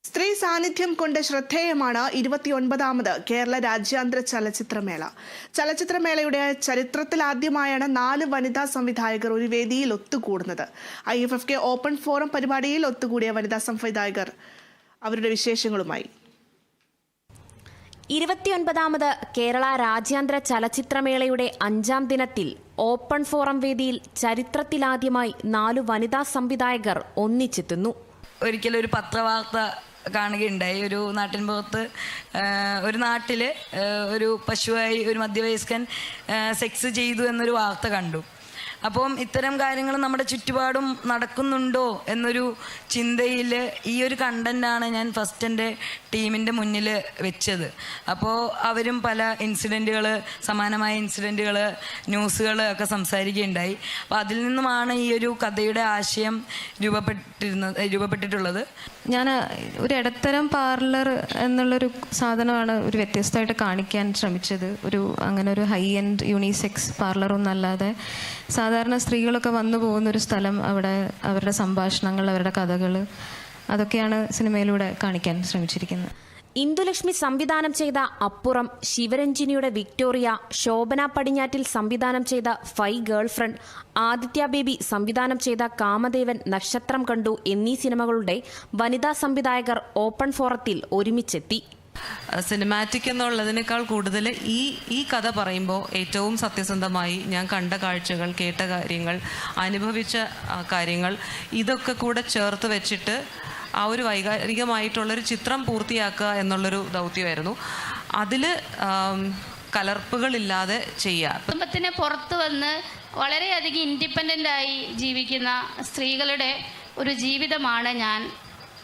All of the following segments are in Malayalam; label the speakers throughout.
Speaker 1: സ്ത്രീ സാന്നിധ്യം കൊണ്ട് ശ്രദ്ധേയമാണ് 29ാമത് കേരള രാജ്യാന്തര ചലച്ചിത്രമേള. ചലച്ചിത്രമേളയുടെ ചരിത്രത്തിലാദ്യമായാണ് 4 വനിതാ സംവിധായകർ ഒരു വേദിയിൽ ഒത്തുകൂടുന്നത്. IFFK ഓപ്പൺ ഫോറം പരിപാടിയിൽ ഒത്തുകൂടിയ വനിതാ സംവിധായകർ അവരുടെ വിശേഷങ്ങളുമായി.
Speaker 2: 29ാമത് കേരള രാജ്യാന്തര ചലച്ചിത്രമേളയുടെ 5ാം ദിനത്തിൽ ഓപ്പൺ ഫോറം വേദിയിൽ ചരിത്രത്തിലാദ്യമായി 4 വനിതാ സംവിധായകർ ഒന്നിച്ചെത്തുന്നു.
Speaker 3: ഒരിക്കലും ഒരു പത്രവാർത്ത കാണുകയുണ്ടായി. ഒരു നാട്ടിൻപുറത്ത് ഒരു നാട്ടിൽ ഒരു പശുവായി ഒരു മധ്യവയസ്കൻ സെക്സ് ചെയ്തു എന്നൊരു വാർത്ത കണ്ടു. അപ്പം ഇത്തരം കാര്യങ്ങൾ നമ്മുടെ ചുറ്റുപാടും നടക്കുന്നുണ്ടോ എന്നൊരു ചിന്തയിൽ ഈ ഒരു കണ്ടൻ്റാണ് ഞാൻ ഫസ്റ്റ് എൻ്റെ ടീമിൻ്റെ മുന്നിൽ വെച്ചത്. അപ്പോൾ അവരും പല ഇൻസിഡൻറ്റുകൾ, സമാനമായ ഇൻസിഡൻറ്റുകൾ, ന്യൂസുകൾ ഒക്കെ സംസാരിക്കുകയുണ്ടായി. അപ്പോൾ അതിൽ നിന്നുമാണ് ഈ ഒരു കഥയുടെ ആശയം രൂപപ്പെട്ടിട്ടുള്ളത്.
Speaker 4: ഞാൻ ഒരു ഇടത്തരം പാർലർ എന്നുള്ളൊരു സാധനമാണ് ഒരു വ്യത്യസ്തമായിട്ട് കാണിക്കാൻ ശ്രമിച്ചത്. അങ്ങനെ ഒരു ഹൈ എൻഡ് യൂണിസെക്സ് പാർലറൊന്നും അല്ലാതെ സാധാരണ സ്ത്രീകളൊക്കെ വന്നു പോകുന്നൊരു സ്ഥലം, അവിടെ അവരുടെ സംഭാഷണങ്ങൾ, അവരുടെ കഥകൾ, അതൊക്കെയാണ് സിനിമയിലൂടെ കാണിക്കാൻ ശ്രമിച്ചിരിക്കുന്നത്.
Speaker 2: ഇന്ദുലക്ഷ്മി സംവിധാനം ചെയ്ത അപ്പുറം, ശിവരഞ്ജിനിയുടെ വിക്ടോറിയ, ശോഭന പടിഞ്ഞാറ്റിൽ സംവിധാനം ചെയ്ത ഫൈ ഗേൾഫ്രണ്ട്, ആദിത്യ ബേബി സംവിധാനം ചെയ്ത കാമദേവൻ, നക്ഷത്രം കണ്ടു എന്നീ സിനിമകളുടെ വനിതാ സംവിധായകർ ഓപ്പൺ ഫോറത്തിൽ ഒരുമിച്ചെത്തി.
Speaker 5: സിനിമാറ്റിക് എന്നുള്ളതിനേക്കാൾ കൂടുതൽ ഈ കഥ പറയുമ്പോൾ ഏറ്റവും സത്യസന്ധമായി ഞാൻ കണ്ട കാഴ്ചകൾ, കേട്ട കാര്യങ്ങൾ, അനുഭവിച്ച കാര്യങ്ങൾ, ഇതൊക്കെ കൂടെ ചേർത്ത് വെച്ചിട്ട് ആ ഒരു വൈകാരികമായിട്ടുള്ളൊരു ചിത്രം പൂർത്തിയാക്കുക എന്നുള്ളൊരു ദൗത്യമായിരുന്നു. അതിൽ കലർപ്പുകളില്ലാതെ ചെയ്യുക.
Speaker 6: കുടുംബത്തിന് പുറത്ത് വന്ന് വളരെയധികം ഇൻഡിപെൻഡൻ്റായി ജീവിക്കുന്ന സ്ത്രീകളുടെ ഒരു ജീവിതമാണ് ഞാൻ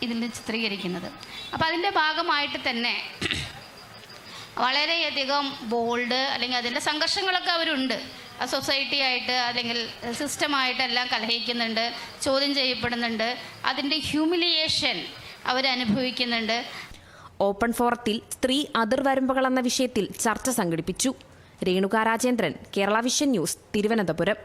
Speaker 6: ഇതിൽ ചിത്രീകരിക്കുന്നത്. അപ്പോൾ അതിൻ്റെ ഭാഗമായിട്ട് തന്നെ വളരെയധികം ബോൾഡ്, അല്ലെങ്കിൽ അതിൻ്റെ സംഘർഷങ്ങളൊക്കെ അവരുണ്ട്. ആ സൊസൈറ്റി ആയിട്ട് അല്ലെങ്കിൽ സിസ്റ്റമായിട്ടെല്ലാം കലഹിക്കുന്നുണ്ട്, ചോദ്യം ചെയ്യപ്പെടുന്നുണ്ട്, അതിൻ്റെ ഹ്യൂമിലിയേഷൻ അവരനുഭവിക്കുന്നുണ്ട്.
Speaker 2: ഓപ്പൺ ഫോറത്തിൽ സ്ത്രീ അതിർവരമ്പുകൾ എന്ന വിഷയത്തിൽ ചർച്ച സംഘടിപ്പിച്ചു. Renuka Rajendran, Kerala vision news, Thiruvananthapuram.